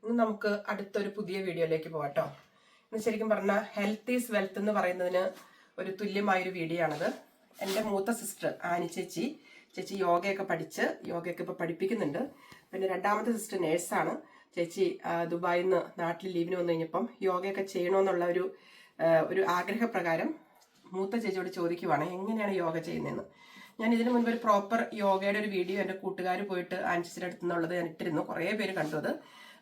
ഇന്ന് നമുക്ക് അടുത്തൊരു പുതിയ വീഡിയോയിലേക്ക് പോകാട്ടോ. ഇന്ന് ശരിക്കും പറഞ്ഞാൽ ഹെൽത്ത് ഈസ് വെൽത്ത് എന്ന് പറയുന്നതിന് ഒരു തുല്യമായൊരു വീഡിയോ ആണത്. എൻ്റെ മൂത്ത സിസ്റ്റർ ആനി ചേച്ചി യോഗയൊക്കെ ഇപ്പോൾ പഠിപ്പിക്കുന്നുണ്ട്. പിന്നെ രണ്ടാമത്തെ സിസ്റ്റർ നേഴ്സാണ്. ചേച്ചി ദുബായിൽ നിന്ന് നാട്ടിൽ ലീവിന് വന്നു കഴിഞ്ഞപ്പം യോഗയൊക്കെ ചെയ്യണമെന്നുള്ള ഒരു ആഗ്രഹപ്രകാരം മൂത്ത ചേച്ചിയോട് ചോദിക്കുവാണ് എങ്ങനെയാണ് യോഗ ചെയ്യുന്നതെന്ന്. ഞാൻ ഇതിനു മുൻപ് ഒരു പ്രോപ്പർ യോഗയുടെ ഒരു വീഡിയോ എൻ്റെ കൂട്ടുകാർ പോയിട്ട് ആൻസിയുടെ അടുത്ത് നിന്നുള്ളത് ഞാൻ ഇട്ടിരുന്നു. കുറേ പേര് കണ്ടു അത്.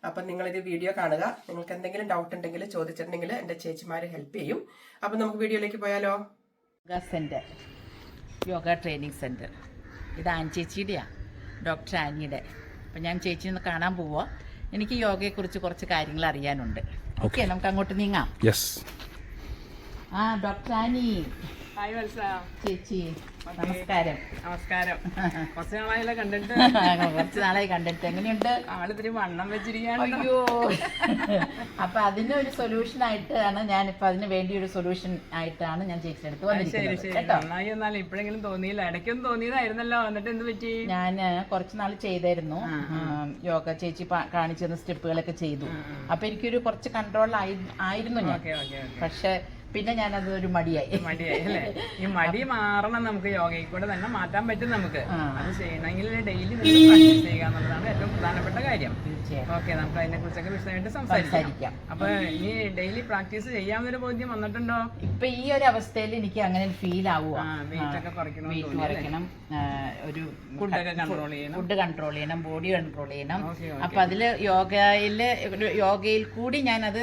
അപ്പം നിങ്ങളിത് വീഡിയോ കാണുക. നിങ്ങൾക്ക് എന്തെങ്കിലും ഡൗട്ട് ഉണ്ടെങ്കിൽ ചോദിച്ചിട്ടുണ്ടെങ്കിൽ എൻ്റെ ചേച്ചിമാർ ഹെൽപ്പ് ചെയ്യും. അപ്പം നമുക്ക് വീഡിയോയിലേക്ക് പോയാലോ. Yoga centre, yoga training centre. ഇത് ആൻ ചേച്ചിയുടെയാണ്, ഡോക്ടർ ആനിയുടെ. അപ്പം ഞാൻ ചേച്ചി ഒന്ന് കാണാൻ പോവുക. എനിക്ക് യോഗയെക്കുറിച്ച് കുറച്ച് കാര്യങ്ങൾ അറിയാനുണ്ട്. ഓക്കെ, നമുക്ക് അങ്ങോട്ട് നീങ്ങാം. Doctor Annie. ഹായ് വത്സ. ചേച്ചി നമസ്കാരം. നമസ്കാരം. കുറച്ച് നാളായല്ലോ കണ്ടിട്ട്. കുറച്ച് നാളായി കണ്ടിട്ട്. എങ്ങനെയുണ്ട്? ആളിത്തിരി വണ്ണം വെച്ചിരിക്കുകയാണ്. അയ്യോ. അപ്പൊ അതിനൊരു സൊല്യൂഷൻ ആയിട്ടാണ് ഞാനിപ്പോ അതിന് വേണ്ടി ഒരു സൊല്യൂഷൻ ആയിട്ടാണ് ഞാൻ ചേച്ചിയുടെ അടുത്ത് വന്നിരിക്കുന്നത്. നന്നായി. എന്നാലും ഇപ്പോഴെങ്കിലും തോന്നിയില്ല, ഇടയ്ക്കൊന്നും തോന്നിയതായിരുന്നല്ലോ. എന്നിട്ട് എന്ത് പറ്റി? ഞാൻ കുറച്ച് നാൾ ചെയ്തായിരുന്നു യോഗ. ചേച്ചി കാണിച്ചു തന്ന സ്റ്റെപ്പുകളൊക്കെ ചെയ്തു. അപ്പൊ എനിക്കൊരു കുറച്ച് കൺട്രോൾ ആയിരുന്നു ഞാൻ. പക്ഷെ പിന്നെ ഞാനത് ഒരു മടിയായി അല്ലേ? ഈ മടി മാറണം. നമുക്ക് യോഗയിൽ കൂടെ തന്നെ മാറ്റാൻ പറ്റും. നമുക്ക് അത് ചെയ്യണമെങ്കിൽ ഡെയിലി പ്രാക്ടീസ് ചെയ്യുക എന്നുള്ളതാണ് ഏറ്റവും പ്രധാനപ്പെട്ട കാര്യം. ഓക്കെ, നമുക്ക് അതിനെ കുറിച്ചൊക്കെ വിശദമായിട്ട് സംസാരിക്കാം. അപ്പൊ ഈ ഡെയിലി പ്രാക്ടീസ് ചെയ്യാവുന്നൊരു ബോധ്യം വന്നിട്ടുണ്ടോ? ഇപ്പൊ ഈ ഒരു അവസ്ഥയിൽ എനിക്ക് അങ്ങനെ ഫീൽ ആവുക. വെയിറ്റ് ഒക്കെ കുറയ്ക്കണം, ഒരു ഫുഡ് കൺട്രോൾ ചെയ്യണം, ബോഡി കൺട്രോൾ ചെയ്യണം. അപ്പൊ അതില് യോഗയിൽ കൂടി ഞാൻ അത്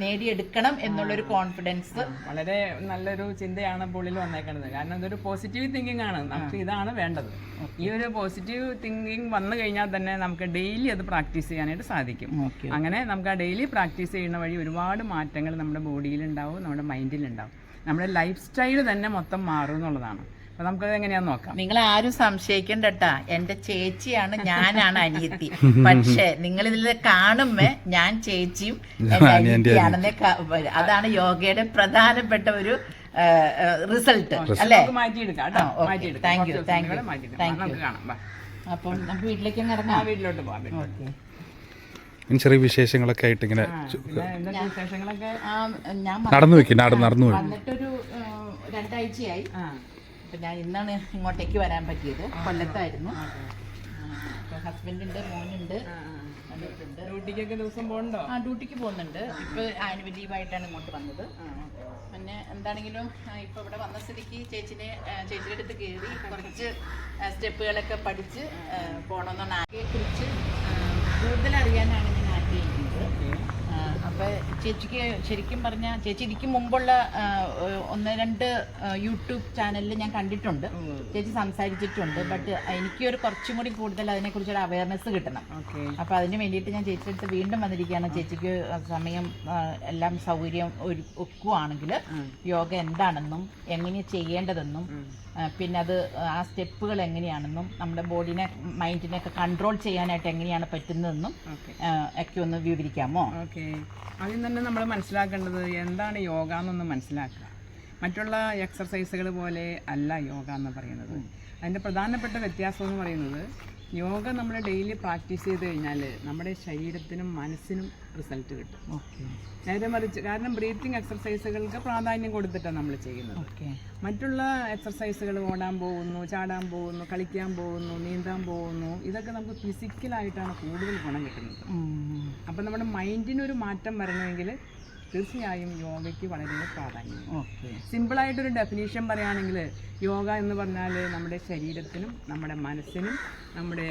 നേടിയെടുക്കണം എന്നുള്ളൊരു കോൺഫിഡൻസ്. വളരെ നല്ലൊരു ചിന്തയാണ് പുള്ളിൽ വന്നേക്കുന്നത്. കാരണം ഇതൊരു പോസിറ്റീവ് തിങ്കിങ് ആണ്. നമുക്ക് ഇതാണ് വേണ്ടത്. ഈ ഒരു പോസിറ്റീവ് തിങ്കിങ് വന്നു കഴിഞ്ഞാൽ തന്നെ നമുക്ക് ഡെയിലി അത് പ്രാക്ടീസ് ചെയ്യാനായിട്ട് സാധിക്കും. അങ്ങനെ നമുക്ക് ആ ഡെയിലി പ്രാക്ടീസ് ചെയ്യുന്ന വഴി ഒരുപാട് മാറ്റങ്ങൾ നമ്മുടെ ബോഡിയിലുണ്ടാവും, നമ്മുടെ മൈൻഡിലുണ്ടാവും. നമ്മുടെ ലൈഫ് സ്റ്റൈൽ തന്നെ മൊത്തം മാറും എന്നുള്ളതാണ്. അപ്പൊ നമുക്കത് എങ്ങനെയാന്ന് നോക്കാം. നിങ്ങൾ ആരും സംശയിക്കണ്ടട്ടാ, എന്റെ ചേച്ചിയാണ്, ഞാനാണ് അനിയത്തി. പക്ഷെ നിങ്ങൾ ഇതിൽ കാണുമ്പോ ഞാൻ ചേച്ചിയും എന്റെ അനിയത്തിയാണെന്നേ. അതാണ് യോഗയുടെ പ്രധാനപ്പെട്ട ഒരു റിസൾട്ട് അല്ലേ? Thank you. അപ്പം നമുക്ക് വീട്ടിലേക്ക് ഇറങ്ങാം. വീട്ടിലോട്ട് പോകാം. ചെറിയ വിശേഷങ്ങളൊക്കെ ആയിട്ട് ഇങ്ങനെ ഞാൻ നടന്നു വന്നിട്ടൊരു 2 ആഴ്ചയായി. അപ്പം ഞാൻ ഇന്നാണ് ഇങ്ങോട്ടേക്ക് വരാൻ പറ്റിയത്. കൊല്ലത്തായിരുന്നു. ഹസ്ബൻഡുണ്ട്, മോനുണ്ട്. ഡ്യൂട്ടിക്കൊക്കെ ദിവസം പോകണ്ടോ? ഡ്യൂട്ടിക്ക് പോകുന്നുണ്ട്. ഇപ്പോൾ ആനുവൽ ലീവായിട്ടാണ് ഇങ്ങോട്ട് വന്നത്. പിന്നെ എന്താണെങ്കിലും ഇപ്പോൾ ഇവിടെ വന്ന സ്ഥിതിക്ക് ചേച്ചിയുടെ അടുത്ത് കയറി കുറച്ച് സ്റ്റെപ്പുകളൊക്കെ പഠിച്ച് പോകണമെന്നാണ്. ആകെക്കുറിച്ച് കൂടുതൽ അറിയാനാണ് ഞാൻ ആഗ്രഹിക്കുന്നത്. അപ്പോൾ ചേച്ചിക്ക് ശരിക്കും പറഞ്ഞാൽ ചേച്ചി ഇതിക്ക് മുമ്പുള്ള 1-2 യൂട്യൂബ് ചാനലിൽ ഞാൻ കണ്ടിട്ടുണ്ട്, ചേച്ചി സംസാരിച്ചിട്ടുണ്ട്. ബട്ട് എനിക്കൊരു കുറച്ചും കൂടി കൂടുതൽ അതിനെക്കുറിച്ചൊരു അവയർനെസ് കിട്ടണം. അപ്പോൾ അതിന് വേണ്ടിയിട്ട് ഞാൻ ചേച്ചിയുടെ അടുത്ത് വീണ്ടും വന്നിരിക്കുകയാണ്. ചേച്ചിക്ക് സമയം എല്ലാം സൗകര്യം ഒക്കുവാണെങ്കിൽ യോഗ എന്താണെന്നും എങ്ങനെ ചെയ്യേണ്ടതെന്നും പിന്നെ അത് ആ സ്റ്റെപ്പുകൾ എങ്ങനെയാണെന്നും നമ്മുടെ ബോഡിനെ മൈൻഡിനെയൊക്കെ കൺട്രോൾ ചെയ്യാനായിട്ട് എങ്ങനെയാണ് പറ്റുന്നതെന്നും ഒക്കെ ഒന്ന് വിവരിക്കാമോ? ഓക്കെ, ആദ്യം തന്നെ നമ്മൾ മനസ്സിലാക്കേണ്ടത് എന്താണ് യോഗ എന്നൊന്ന് മനസ്സിലാക്കുക. മറ്റുള്ള എക്സർസൈസുകൾ പോലെ അല്ല യോഗ എന്ന് പറയുന്നത്. അതിൻ്റെ പ്രധാനപ്പെട്ട വ്യത്യാസം എന്ന് പറയുന്നത്, യോഗ നമ്മൾ ഡെയിലി പ്രാക്ടീസ് ചെയ്ത് കഴിഞ്ഞാൽ നമ്മുടെ ശരീരത്തിനും മനസ്സിനും റിസൾട്ട് കിട്ടും. നേരെ മറിച്ച്, കാരണം ബ്രീത്തിങ് എക്സർസൈസുകൾക്ക് പ്രാധാന്യം കൊടുത്തിട്ടാണ് നമ്മൾ ചെയ്യുന്നത്. മറ്റുള്ള എക്സർസൈസുകൾ ഓടാൻ പോകുന്നു, ചാടാൻ പോകുന്നു, കളിക്കാൻ പോകുന്നു, നീന്താൻ പോകുന്നു, ഇതൊക്കെ നമുക്ക് ഫിസിക്കലായിട്ടാണ് കൂടുതൽ ഗുണം കിട്ടുന്നത്. അപ്പം നമ്മുടെ മൈൻഡിനൊരു മാറ്റം വരണമെങ്കിൽ തീർച്ചയായും യോഗയ്ക്ക് വളരെ പ്രാധാന്യം. സിമ്പിളായിട്ടൊരു ഡെഫിനേഷൻ പറയുകയാണെങ്കിൽ, യോഗ എന്ന് പറഞ്ഞാൽ നമ്മുടെ ശരീരത്തിനും നമ്മുടെ മനസ്സിനും നമ്മുടെ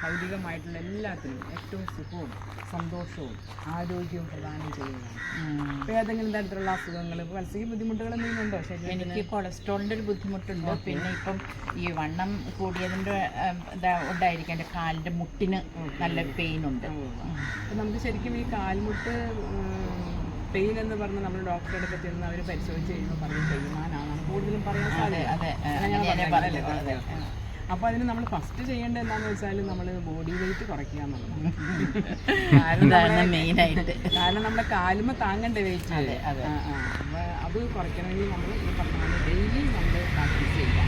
ഭൗതികമായിട്ടുള്ള എല്ലാത്തിനും ഏറ്റവും സുഖവും സന്തോഷവും ആരോഗ്യവും പ്രദാനം ചെയ്യുന്നതാണ്. അപ്പോൾ ഏതെങ്കിലും തരത്തിലുള്ള അസുഖങ്ങൾ, മനസ്സിക്ക് ബുദ്ധിമുട്ടുകൾ എന്തെങ്കിലും ഉണ്ടോ? എനിക്ക് കൊളസ്ട്രോളിൻ്റെ ഒരു ബുദ്ധിമുട്ടുണ്ട്. പിന്നെ ഇപ്പം ഈ വണ്ണം കൂടിയതിൻ്റെ ഉണ്ടായിരിക്കും. എൻ്റെ കാലിൻ്റെ മുട്ടിന് നല്ല പെയിൻ ഉണ്ട്. അപ്പം നമുക്ക് ശരിക്കും ഈ കാൽമുട്ട് പെയിൻ എന്ന് പറഞ്ഞ് നമ്മൾ ഡോക്ടറുടെ അടുത്ത് ചെന്ന് അവർ പരിശോധിച്ച് കഴിയുമ്പോൾ പറയും പെയിമാനാണ് കൂടുതലും പറയാൻ സാധ്യത. അപ്പോൾ അതിന് നമ്മൾ ഫസ്റ്റ് ചെയ്യേണ്ടത് എന്താണെന്ന് വെച്ചാൽ നമ്മൾ ബോഡി വെയിറ്റ് കുറയ്ക്കുക എന്നുള്ളതാണ്. കാരണം നമ്മുടെ കാലുമ താങ്ങേണ്ട വെയിറ്റ്. അപ്പോൾ അത് കുറയ്ക്കണമെങ്കിൽ നമ്മൾ ഈ പറഞ്ഞ ഡെയിലി നമ്മൾ പ്രാക്ടീസ് ചെയ്യുക,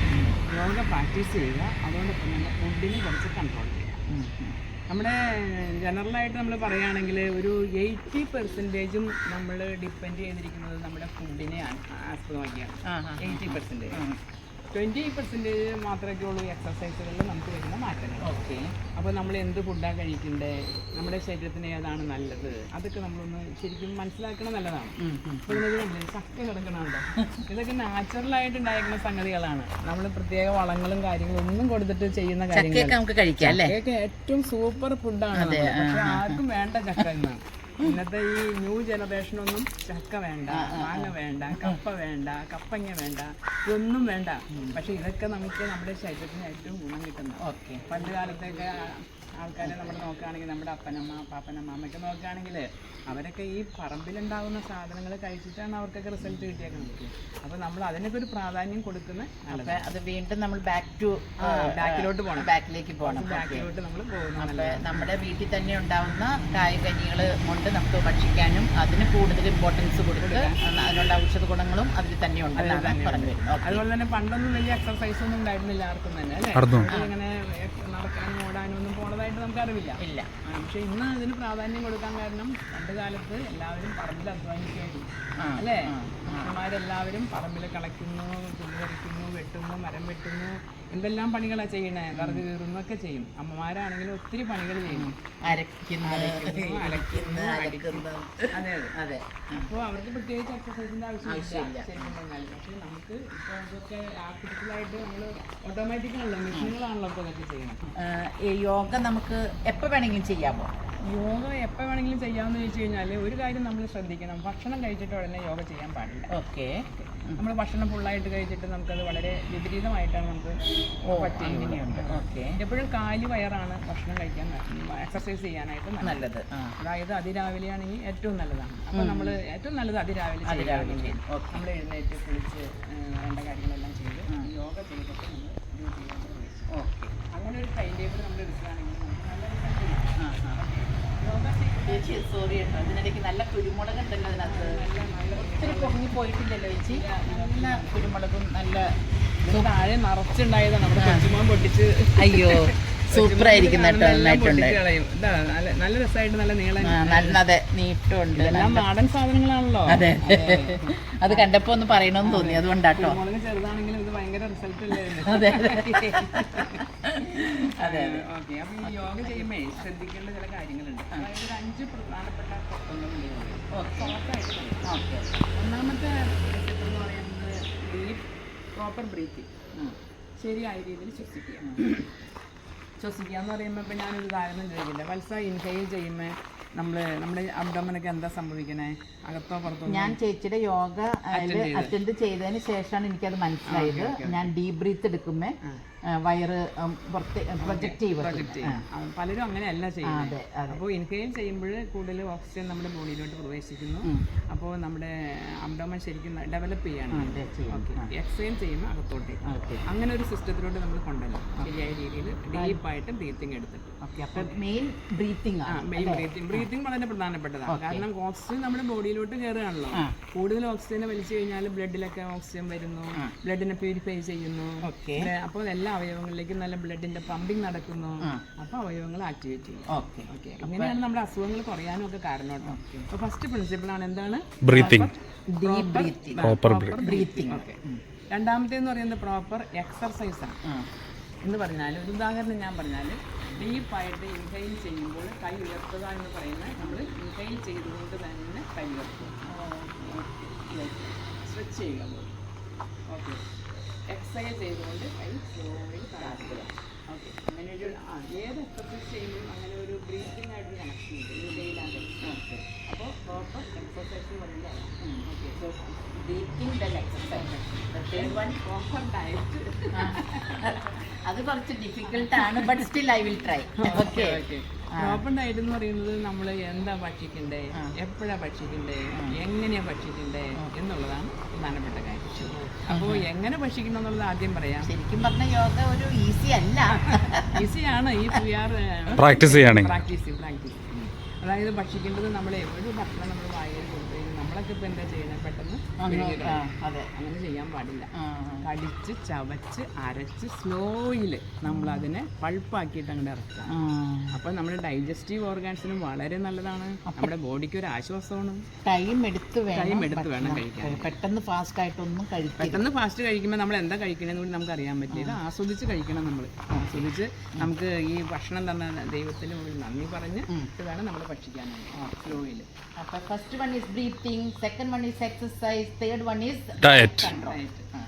യോഗ പ്രാക്ടീസ് ചെയ്യുക. അതോടൊപ്പം തന്നെ ഫുഡിന് കുറച്ച് കൺട്രോൾ ചെയ്യുക. നമ്മുടെ ജനറലായിട്ട് നമ്മൾ പറയുകയാണെങ്കിൽ ഒരു 80% നമ്മൾ ഡിപ്പെൻഡ് ചെയ്തിരിക്കുന്നത് നമ്മുടെ ഫുഡിനെ ആസ്പദമാക്കിയാണ്. 80%. 20% മാത്രമേ ഉള്ളൂ എക്സസൈസുകളിൽ നമുക്ക് വരുന്ന മാറ്റങ്ങൾ. ഓക്കെ. അപ്പോൾ നമ്മൾ എന്ത് ഫുഡാണ് കഴിക്കണ്ടേ, നമ്മുടെ ശരീരത്തിന് ഏതാണ് നല്ലത്, അതൊക്കെ നമ്മളൊന്ന് ശരിക്കും മനസ്സിലാക്കണം നല്ലതാണ്. അപ്പോൾ ഇതിനൊക്കെ ചക്ക കിടക്കണമുണ്ടോ, ഇതൊക്കെ നാച്ചുറലായിട്ട് ഉണ്ടായിരിക്കുന്ന സംഗതികളാണ്. നമ്മൾ പ്രത്യേക വളങ്ങളും കാര്യങ്ങളും ഒന്നും കൊടുത്തിട്ട് ചെയ്യുന്ന കാര്യങ്ങൾ. നമുക്ക് കഴിക്കാം അല്ലേ? ചക്കയൊക്കെ ഏറ്റവും സൂപ്പർ ഫുഡാണ്. പക്ഷെ ആർക്കും വേണ്ട ചക്ക എന്നാണ്. ഇന്നത്തെ ഈ ന്യൂ ജനറേഷനൊന്നും ചക്ക വേണ്ട, മാങ്ങ വേണ്ട, കപ്പ വേണ്ട, കപ്പങ്ങ വേണ്ട, ഇതൊന്നും വേണ്ട. പക്ഷെ ഇതൊക്കെ നമുക്ക് നമ്മുടെ ശരീരത്തിന് ഏറ്റവും ഗുണം കിട്ടുന്നത്. ഓക്കെ. പണ്ട് കാലത്തൊക്കെ ആൾക്കാരെ നമ്മൾ നോക്കുകയാണെങ്കിൽ, നമ്മുടെ അപ്പനമ്മ പാപ്പനമ്മ അമ്മയൊക്കെ നോക്കുകയാണെങ്കിൽ അവരൊക്കെ ഈ പറമ്പിലുണ്ടാകുന്ന സാധനങ്ങൾ കഴിച്ചിട്ടാണ് അവർക്കൊക്കെ റിസൾട്ട് കിട്ടിയേക്കുന്നത്. അപ്പോൾ നമ്മൾ അതിനൊക്കെ ഒരു പ്രാധാന്യം കൊടുക്കുന്ന അത് വീണ്ടും നമ്മൾ ബാക്കിലേക്ക് പോകണം. ബാക്കിലോട്ട് നമ്മൾ പോകുന്നു. നമ്മുടെ വീട്ടിൽ തന്നെ ഉണ്ടാവുന്ന കായ്കനികൾ കൊണ്ട് നമുക്ക് ഭക്ഷിക്കാനും അതിന് കൂടുതൽ ഇമ്പോർട്ടൻസ് കൊടുത്ത് അതിനുള്ള ഔഷധ ഗുണങ്ങളും അതിൽ തന്നെ ഉണ്ടെന്നാണ് പറഞ്ഞു വരുന്നത്. അതുപോലെ തന്നെ പണ്ടൊന്നും വലിയ എക്സർസൈസ് ഒന്നും ഉണ്ടായിരുന്നില്ല ആർക്കും തന്നെ അല്ലേ? ഇങ്ങനെ നടക്കാനും ഓടാനും ഒന്നും പോണതായിട്ട് നമുക്കറിവില്ല. ഇല്ല. പക്ഷെ ഇന്ന് ഇതിന് പ്രാധാന്യം കൊടുക്കാൻ കാരണം പണ്ട് കാലത്ത് എല്ലാവരും പറമ്പിൽ അധ്വാനിക്കുകയായിരുന്നു അല്ലേ? അമ്മമാരെല്ലാവരും പറമ്പിൽ കളയ്ക്കുന്നു, പുല്ല് പറിക്കുന്നു, വെട്ടുന്നു, മരം വെട്ടുന്നു, എന്തെല്ലാം പണികളാണ് ചെയ്യണേ, കറുതി കീറുന്നൊക്കെ ചെയ്യും. അമ്മമാരാണെങ്കിലും ഒത്തിരി പണികൾ ചെയ്യുന്നു. അരയ്ക്കുന്നു, അതെ അതെ. അപ്പോൾ അവർക്ക് പ്രത്യേകിച്ച് എക്സസൈസിന്റെ ആവശ്യമില്ല ശരിക്കും പറഞ്ഞാൽ. പക്ഷെ നമുക്ക് ഇപ്പോൾ ഇതൊക്കെ ആർട്ടിഫിഷ്യലായിട്ട് നമ്മൾ ഓട്ടോമാറ്റിക്കാണല്ലോ, മെഷീനുകളാണല്ലോ ഇപ്പോൾ ഇതൊക്കെ ചെയ്യുന്നത്. യോഗ നമുക്ക് എപ്പോൾ വേണമെങ്കിലും ചെയ്യാമോ? യോഗ എപ്പോൾ വേണമെങ്കിലും ചെയ്യാമെന്ന് ചോദിച്ചു കഴിഞ്ഞാൽ ഒരു കാര്യം നമ്മൾ ശ്രദ്ധിക്കണം, ഭക്ഷണം കഴിച്ചിട്ട് ഉടനെ യോഗ ചെയ്യാൻ പാടില്ല. ഓക്കെ. നമ്മൾ ഭക്ഷണം ഫുള്ളായിട്ട് കഴിച്ചിട്ട് നമുക്കത് വളരെ വിപരീതമായിട്ടാണ് നമുക്ക് പറ്റുന്നുണ്ട്. ഓക്കെ. എപ്പോഴും കാലി വയറാണ് ഭക്ഷണം കഴിക്കാൻ എക്സസൈസ് ചെയ്യാനായിട്ട് നല്ലത്. അതായത് അതിരാവിലെ ആണെങ്കിൽ ഏറ്റവും നല്ലതാണ്. അപ്പോൾ നമ്മൾ ഏറ്റവും നല്ലത് അതിരാവിലെ നമ്മൾ എഴുന്നേറ്റ് കുളിച്ച് വേണ്ട കാര്യങ്ങളെല്ലാം ചെയ്ത് യോഗ ചെയ്തിട്ട് നമ്മൾ ഡ്യൂട്ടി ചെയ്യാൻ പ്രവേശിക്കും. ഓക്കെ. അങ്ങനെ ഒരു ടൈം ടേബിൾ നമ്മൾ എടുക്കുകയാണെങ്കിൽ നമുക്ക് നല്ല ചേച്ചി സോറി കേട്ടോ, അതിനിടയ്ക്ക് നല്ല കുരുമുളക് ഉണ്ടല്ലോ അതിനകത്ത്. ഒത്തിരി പൊങ്ങി പോയിട്ടില്ലല്ലോ ചേച്ചി? നല്ല കുരുമുളകും നല്ല താഴെ നിറച്ചുണ്ടായതാണ് നമ്മുടെ കൊച്ചുമോൻ പൊട്ടിച്ച്. അയ്യോ സൂപ്പറായിരിക്കും കേട്ടോ, നന്നായിട്ടുണ്ട്. നല്ല രസമായിട്ട് നല്ല നീളം, നല്ലതെ നീട്ടമുണ്ട്. എല്ലാം നാടൻ സാധനങ്ങളാണല്ലോ. അതെ, അത് കണ്ടപ്പോ ഒന്ന് പറയണമെന്ന് തോന്നി, അതുകൊണ്ടാട്ടോ. കുരുമുളക് ചെറുതാണെങ്കിലും ഇത് ഭയങ്കര റിസൾട്ട് ഇല്ലായിരുന്നു. അതെ അതെ. ഓക്കെ. അപ്പൊ ഈ യോഗ ചെയ്യുമ്പോൾ ശ്രദ്ധിക്കേണ്ട ചില കാര്യങ്ങളുണ്ട്. അതായത് ഒരു 5 പ്രധാനപ്പെട്ട തത്വങ്ങളുണ്ട്. ഒന്നാമത്തെ സ്റ്റെപ്പ് എന്ന് പറയുന്നത് ഡീപ്പ് പ്രോപ്പർ ബ്രീത്തിങ്. ശരിയായ രീതിയിൽ ശ്വസിക്കുക എന്ന് പറയുമ്പോൾ ഇപ്പം ഞാനൊരു ഉദാഹരണം ചോദിക്കില്ല. വത്സ ഇൻഹെയിൽ ചെയ്യുമ്പോൾ നമ്മുടെ അബ്ഡോമനൊക്കെ എന്താ സംഭവിക്കണേ, അകത്തോ പുറത്തോ? ഞാൻ ചേച്ചിയുടെ യോഗ അറ്റൻഡ് ചെയ്തതിന് ശേഷമാണ് എനിക്കത് മനസ്സിലായത്. ഞാൻ ഡീപ് ബ്രീത്ത് എടുക്കുമ്പോൾ വയറ് പ്രൊജക്റ്റ് ചെയ്യും. പലരും അങ്ങനെയല്ല ചെയ്യുന്നത്. അപ്പോൾ ഇൻഹെയിൽ ചെയ്യുമ്പോൾ കൂടുതൽ ഓക്സിജൻ നമ്മുടെ ബോഡിയിലോട്ട് പ്രവേശിക്കുന്നു. അപ്പോൾ നമ്മുടെ അബ്ഡോമൻ ശരിക്കും ഡെവലപ്പ് ചെയ്യാണ്. എക്സൈൽ ചെയ്യുമ്പോൾ അകത്തോട്ട്. അങ്ങനെ ഒരു സിസ്റ്റത്തിലോട്ട് നമ്മൾ കൊണ്ടുവരണം ശരിയായ രീതിയിൽ ഡീപ്പായിട്ട് ബ്രീത്തിങ് എടുത്തിട്ട്. മെയിൻ ബ്രീത്തിങ് ബ്രീത്തിങ് വളരെ പ്രധാനപ്പെട്ടതാണ്. കാരണം ഓക്സിജൻ നമ്മുടെ ബോഡിയിലോട്ട് കയറുകയാണല്ലോ. കൂടുതൽ ഓക്സിജനെ വലിച്ചു കഴിഞ്ഞാൽ ബ്ലഡിലൊക്കെ ഓക്സിജൻ വരുന്നു, ബ്ലഡിനെ പ്യൂരിഫൈ ചെയ്യുന്നു. അപ്പോൾ എല്ലാ അവയവങ്ങളിലേക്ക് നല്ല ബ്ലഡിന്റെ പമ്പിങ് നടക്കുന്നു. അപ്പൊ അവയവങ്ങൾ ആക്ടിവേറ്റ് ചെയ്യും. ഓക്കെ. അങ്ങനെയാണ് നമ്മുടെ അസുഖങ്ങൾ കുറയാനും ഒക്കെ കാരണം കേട്ടോ. അപ്പൊ ഫസ്റ്റ് പ്രിൻസിപ്പിൾ ആണ് എന്താണ്? Proper breathing. രണ്ടാമത്തെ എന്ന് പറയുന്നത് പ്രോപ്പർ എക്സർസൈസ് ആണ്. എന്ന് പറഞ്ഞാൽ ഒരു ഉദാഹരണം ഞാൻ പറഞ്ഞാൽ, ഡീപ്പായിട്ട് ഇൻഹെയിൽ ചെയ്യുമ്പോൾ കൈ ഉയർത്തുക എന്ന് പറയുന്നത് നമ്മൾ ഇൻഹെയിൽ ചെയ്തുകൊണ്ട് തന്നെ കൈ ഉയർത്തുക, സ്ട്രെച്ച് ചെയ്യുക. ഓക്കെ. എക്സസൈസ് ചെയ്തുകൊണ്ട് കൈ സ്ലോലി താഴ്ത്തുക. ഓക്കെ. അങ്ങനെ ഒരു ഏത് എക്സസൈസ് ചെയ്യുമ്പോഴും അങ്ങനെ ഒരു ബ്രീത്തിങ് ആയിട്ട് കണക്ഷൻ ഉണ്ട് ഇൻഹെയിലാണ്ട്. ഓക്കെ. അപ്പോൾ പ്രോപ്പർ എക്സസൈസ് പറയുന്നത് okay. So breathing then exercise. Proper diet. അത് കുറച്ച് ഡിഫിക്കൽട്ടാണ്, but still I will try. Okay. Proper diet എന്ന് പറയുന്നത് നമ്മൾ എന്താ ഭക്ഷിക്കണ്ടേ, എപ്പോഴാ ഭക്ഷിക്കണ്ടേ, എങ്ങനെയാ ഭക്ഷിക്കണ്ടേ എന്നുള്ളതാണ് പ്രധാനപ്പെട്ട കാര്യം. അപ്പോൾ എങ്ങനെ ഭക്ഷിക്കണം എന്നുള്ളത് ആദ്യം പറയാം. ശരിക്കും പറഞ്ഞ യോഗ ഒരു ഈസി അല്ല. ഈസിയാണ് ഈ പ്രാക്ടീസ് ചെയ്യുകയാണെങ്കിൽ. പ്രാക്ടീസ്. അതായത് ഭക്ഷിക്കേണ്ടത് നമ്മൾ എവിടെ ഭക്ഷണം നമ്മൾ വായിൽ കൊടുത്തു കഴിഞ്ഞാൽ നമ്മളൊക്കെ ഇപ്പം എന്താ ചെയ്യുന്നത് പെട്ടെന്ന് വിഴുങ്ങി കളയും. അതെ. അങ്ങനെ ചെയ്യാൻ പാടില്ല. കടിച്ച് ചവച്ച് അരച്ച് സ്ലോയിൽ നമ്മളതിനെ പൾപ്പാക്കിയിട്ട് അങ്ങോട്ട് ഇറക്കുക. അപ്പോൾ നമ്മുടെ ഡൈജസ്റ്റീവ് ഓർഗാൻസിനും വളരെ നല്ലതാണ്, നമ്മുടെ ബോഡിക്ക് ഒരു ആശ്വാസമാണ്. ടൈം എടുത്ത് വേണം കഴിക്കാൻ. പെട്ടെന്ന് ഫാസ്റ്റ് ആയിട്ടൊന്നും കഴിക്കും. പെട്ടെന്ന് ഫാസ്റ്റ് കഴിക്കുമ്പോൾ നമ്മൾ എന്താ കഴിക്കണമെന്ന് കൂടി നമുക്ക് അറിയാൻ പറ്റില്ല. ആസ്വദിച്ച് കഴിക്കണം. നമ്മൾ ആസ്വദിച്ച് നമുക്ക് ഈ ഭക്ഷണം തന്ന ദൈവത്തിന് മുകളിൽ നന്ദി പറഞ്ഞ് ഇത് വേണം നമ്മൾ ഭക്ഷിക്കാനായിട്ട് സ്ലോയിൽ. അപ്പോൾ first one is breathing, second one is exercise, third one is diet. Control.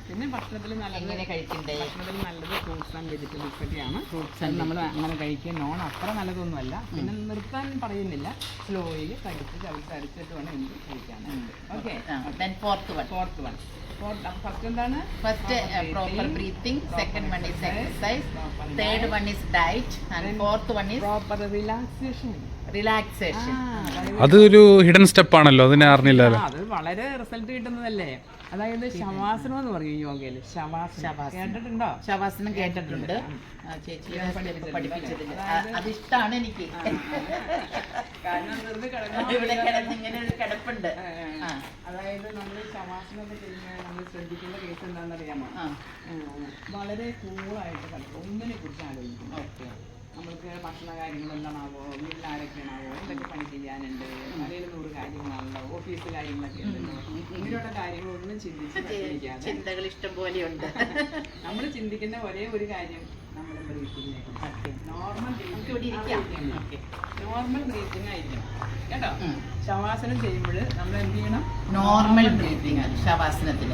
പിന്നെ ഭക്ഷണത്തിൽ നല്ലത് എങ്ങനെ കഴിക്കണ്ടേ? ഭക്ഷണത്തിൽ നല്ലത് ഫ്രൂട്ട്സ് ആൻഡ് വെജിറ്റബിൾസ് ഒക്കെയാണ്. നമ്മൾ അങ്ങനെ കഴിക്കുക. നോൺ അത്ര നല്ലതൊന്നുമല്ല. പിന്നെ നിർത്താൻ പറയുന്നില്ല. സ്ലോയിൽ കടിച്ച് ചവിച്ച് അരച്ചിട്ട് വേണം എന്ത് കഴിക്കാനായിട്ട്. ഓക്കെ. ഫോർത്ത് വൺ ഫസ്റ്റ് എന്താണ്? First proper breathing, second one is exercise, third one is diet and fourth one is proper relaxation. അത് ഒരു ഹിഡൻ സ്റ്റെപ്പ് ആണല്ലോ, അതിനെ അറിഞ്ഞില്ലല്ലോ. അത് വളരെ റിസൾട്ട് കിട്ടുന്നതല്ലേ. അതായത് ശവാസനം എന്ന് പറയും യോഗയിൽ. ശവാസനം കേട്ടിട്ടുണ്ടോ? ശവാസനം കേട്ടിട്ടുണ്ട്. ചേച്ചി പഠിപ്പിച്ചതിൽ അതിഷ്ടാണ് എനിക്ക്. ഇവിടെ കിടന്നിങ്ങനെ ഒരു കിടപ്പുണ്ട്. അതായത് നമ്മൾ ശവാസനമൊക്കെ ചെയ്യുമ്പോൾ നമ്മൾ ശ്രദ്ധിക്കേണ്ട കേസ് എന്താണെന്ന് അറിയാമോ? വളരെ കൂളായിട്ട് കളിക്കും. ഒന്നിനെ കുറിച്ച് ആലോചിക്കും. ഓക്കെ, നമ്മൾക്ക് ഭക്ഷണ കാര്യങ്ങൾ എന്താണാവോ, വീട്ടിൽ ആരൊക്കെയാണാവോ, എന്തൊക്കെ പണി ചെയ്യാനുണ്ട്, അല്ലെങ്കിൽ 100 കാര്യങ്ങളാണല്ലോ, ഓഫീസ് കാര്യങ്ങളൊക്കെ ഉണ്ടല്ലോ, ഇങ്ങനെയുള്ള കാര്യങ്ങളൊന്നും ചിന്തിക്കാതെ ചിന്തകൾ ഇഷ്ടം പോലെയുണ്ട്. നമ്മൾ ചിന്തിക്കുന്ന ഒരേ ഒരു കാര്യം നമ്മുടെ ബ്രീത്തിങ്. നോർമൽ ബ്രീത്തിങ് ആയിരിക്കണം കേട്ടോ. ശവാസനം ചെയ്യുമ്പോൾ നമ്മൾ എന്ത് ചെയ്യണം? നോർമൽ ബ്രീത്തിങ് ശവാസനത്തിൽ.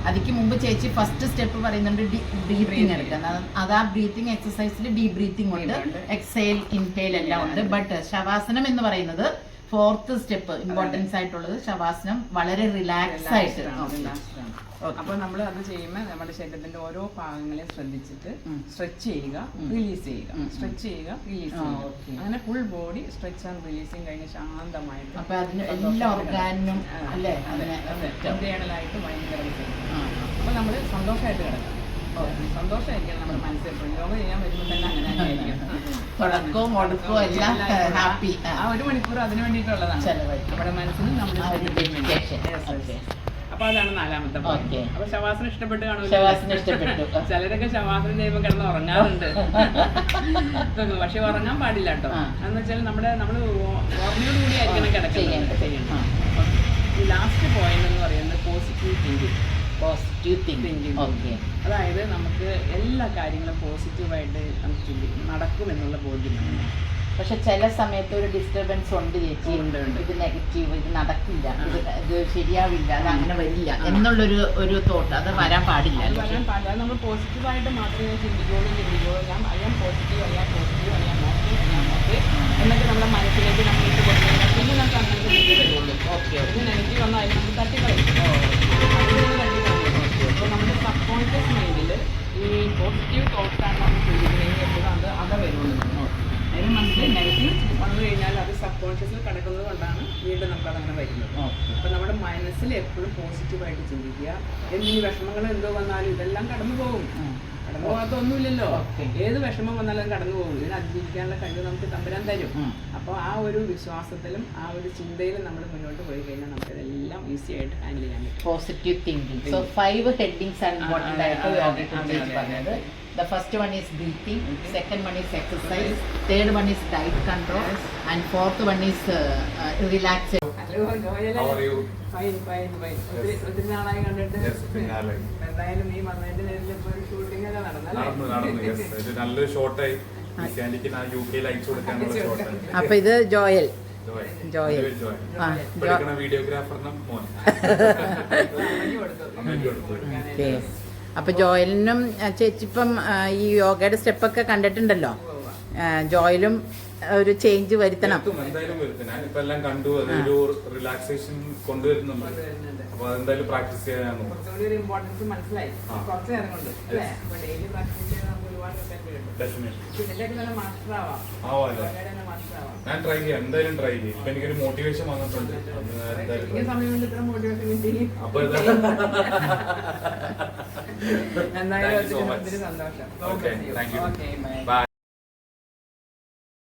അതിക്ക് മുമ്പ് ചേച്ചി ഫസ്റ്റ് സ്റ്റെപ്പ് പറയുന്നുണ്ട് ബ്രീത്തിങ് എടുക്കാൻ. അത് ആ ബ്രീത്തിങ് എക്സസൈസിൽ ഡീപ് ബ്രീത്തിങ് ഉണ്ട്, എക്സെയിൽ ഇൻഹെയിൽ എല്ലാം ഉണ്ട്. ബട്ട് ശവാസനം എന്ന് പറയുന്നത് ഫോർത്ത് സ്റ്റെപ്പ് ഇമ്പോർട്ടൻസ് ആയിട്ടുള്ളത്. ശവാസനം വളരെ റിലാക്സ് ആയിട്ട്. അപ്പോൾ നമ്മൾ അത് ചെയ്യുമ്പോൾ നമ്മുടെ ശരീരത്തിന്റെ ഓരോ ഭാഗങ്ങളെയും ശ്രദ്ധിച്ചിട്ട് സ്ട്രെച്ച് ചെയ്യുക, റിലീസ് ചെയ്യുക, സ്ട്രെച്ച് ചെയ്യുക, റിലീസ് ചെയ്യുക. അങ്ങനെ full body stretch and releasing കഴിഞ്ഞ് ശാന്തമായിട്ട് അപ്പൊ അതിന് എല്ലാ ഓർഗാനും അല്ലേ ഇന്റേണലായിട്ട് ഭയങ്കര അപ്പോൾ നമ്മൾ സന്തോഷമായിട്ട് കിടക്കാം. സന്തോഷമായിരിക്കണം നമ്മുടെ മനസ്സിൽ. യോഗ ചെയ്യാൻ വരുമ്പോൾ തന്നെ അങ്ങനെ തന്നെയായിരിക്കും. തുടക്കവും ഒടുക്കവും എല്ലാം ഹാപ്പി. ആ 1 മണിക്കൂർ അതിന് വേണ്ടിയിട്ടുള്ളതാണ് നമ്മുടെ മനസ്സിന് നമ്മുടെ. അപ്പൊ അതാണ് 4ാമത്തെ പോയിന്റ്. അപ്പൊ ശവാസനം ഇഷ്ടപ്പെട്ട് കാണുമല്ലോ. ചിലരൊക്കെ ശവാസനം ചെയ്യുമ്പോൾ കിടന്ന് ഉറങ്ങാറുണ്ട്. പക്ഷെ ഉറങ്ങാൻ പാടില്ല കേട്ടോ. എന്ന് വെച്ചാൽ നമ്മൾ ഓർമ്മയോട് കൂടി ആയിരിക്കണം കിടക്കുന്നത്. ഈ ലാസ്റ്റ് പോയിന്റ് എന്ന് പറയുന്നത് പോസിറ്റീവ് തിങ്കിങ്. അതായത് നമുക്ക് എല്ലാ കാര്യങ്ങളും പോസിറ്റീവായിട്ട് നമുക്ക് നടക്കുമെന്നുള്ള ബോധ്യമാണ്. പക്ഷെ ചില സമയത്ത് ഒരു ഡിസ്റ്റർബൻസ് ഉണ്ട് ചേച്ചി. ഇത് നെഗറ്റീവ്, ഇത് നടക്കില്ല, ഇത് ശരിയാവില്ല, അത് അങ്ങനെ വരില്ല എന്നുള്ളൊരു തോട്ട് അത് വരാൻ പാടില്ല. നമ്മൾ പോസിറ്റീവായിട്ട് മാത്രമേ ചിന്തിക്കുകയുള്ളൂ. ഞാൻ പോസിറ്റീവ് എന്നൊക്കെ നമ്മുടെ മനസ്സിലേക്ക് നമ്മൾ ഇട്ട് കൊടുക്കുന്നത്. പിന്നെ നമുക്ക് അങ്ങനെ വരുള്ളൂ. ഓക്കെ, ഇത് നെഗറ്റീവ് ഒന്നും അതിന് നമുക്ക് തട്ടിക്കളയും. അപ്പോൾ നമ്മുടെ സബ് കോൺഷ്യസ് മൈൻഡിൽ ഈ പോസിറ്റീവ് തോട്ട്സാണ് നമ്മൾ ചിന്തിക്കുന്നതെങ്കിൽ എപ്പോഴും അത് വരുള്ളൂ. അതിന് മനസ്സിൽ നെഗറ്റീവ് വന്നു കഴിഞ്ഞാൽ അത് സബ് കോൺഷ്യസിൽ കിടക്കുന്നത് കൊണ്ടാണ് വീണ്ടും നമുക്കതങ്ങനെ വരുന്നത്. അപ്പം നമ്മുടെ മനസ്സിൽ എപ്പോഴും പോസിറ്റീവായിട്ട് ചിന്തിക്കുക. എന്തിന് വിഷമങ്ങൾ എന്തോ വന്നാലും ഇതെല്ലാം കടന്നു പോകും. കടന്നു പോകാത്തൊന്നുമില്ലല്ലോ. ഏത് വിഷമം വന്നാലും കടന്നു പോകും. ഇതിനെ അതിജീവിക്കാനുള്ള കഴിവ് നമുക്ക് തമ്പുരാൻ തരും. അപ്പോൾ ആ ഒരു വിശ്വാസത്തിലും ആ ഒരു ചിന്തയിലും നമ്മൾ മുന്നോട്ട് പോയി കഴിഞ്ഞാൽ നമുക്കിതെല്ലാം ഈസി ആയിട്ട് ഹാൻഡിൽ ചെയ്യാൻ പറ്റും. Positive thinking. സോ 5 ഹെഡിങ്സ് ആണ് ഇമ്പോർട്ടൻ്റ് ആയിട്ട് യോഗയെക്കുറിച്ച് പറഞ്ഞത്. The first one is breathing, second one is exercise, third one is diet control, and fourth one is relaxation. ഒത്തിരി നാളായി കണ്ടിട്ട്. എന്തായാലും നീ വന്നതിന്റെ നേരിൽ ഇപ്പോൾ ഒരു ഷൂട്ടിംഗ് ഒക്കെ നടന്നല്ലേ? നല്ലൊരു ഷോട്ടായി. അപ്പൊ ഇത് ജോയൽ. വീഡിയോഗ്രാഫറിനും അപ്പൊ ജോയലിനും ചേച്ചിപ്പം ഈ യോഗയുടെ സ്റ്റെപ്പൊക്കെ കണ്ടിട്ടുണ്ടല്ലോ. ജോയലും ഒരു ചേഞ്ച് വരുത്തണം. എന്തായാലും വരുത്തണം. ഇപ്പൊ എല്ലാം കണ്ടു. അതൊരു റിലാക്സേഷൻ കൊണ്ടുവരുന്നുണ്ട്. അപ്പൊ അതെന്തായാലും പ്രാക്ടീസ് ചെയ്യാനാണ്. കുറച്ചുകൂടി ഒരു ഇമ്പോർട്ടൻസ് മനസ്സിലായി. കുറച്ച് നേരം കൊണ്ട് ഡെയിലി പ്രാക്ടീസ് ചെയ്താൽ നമുക്ക് ഒരുപാട് മാസ്റ്റർ ആവാം. ഞാൻ ട്രൈ ചെയ്യാം. എന്തായാലും ട്രൈ ചെയ്യും. ഇപ്പൊ എനിക്കൊരു മോട്ടിവേഷൻ വന്നിട്ടുണ്ട്. സമയം കൊണ്ട് ഇത്ര മോട്ടിവേഷൻ കിട്ടി. അപ്പൊ എന്തായാലും ഒത്തിരി സന്തോഷം. Okay, thank you. ബൈ.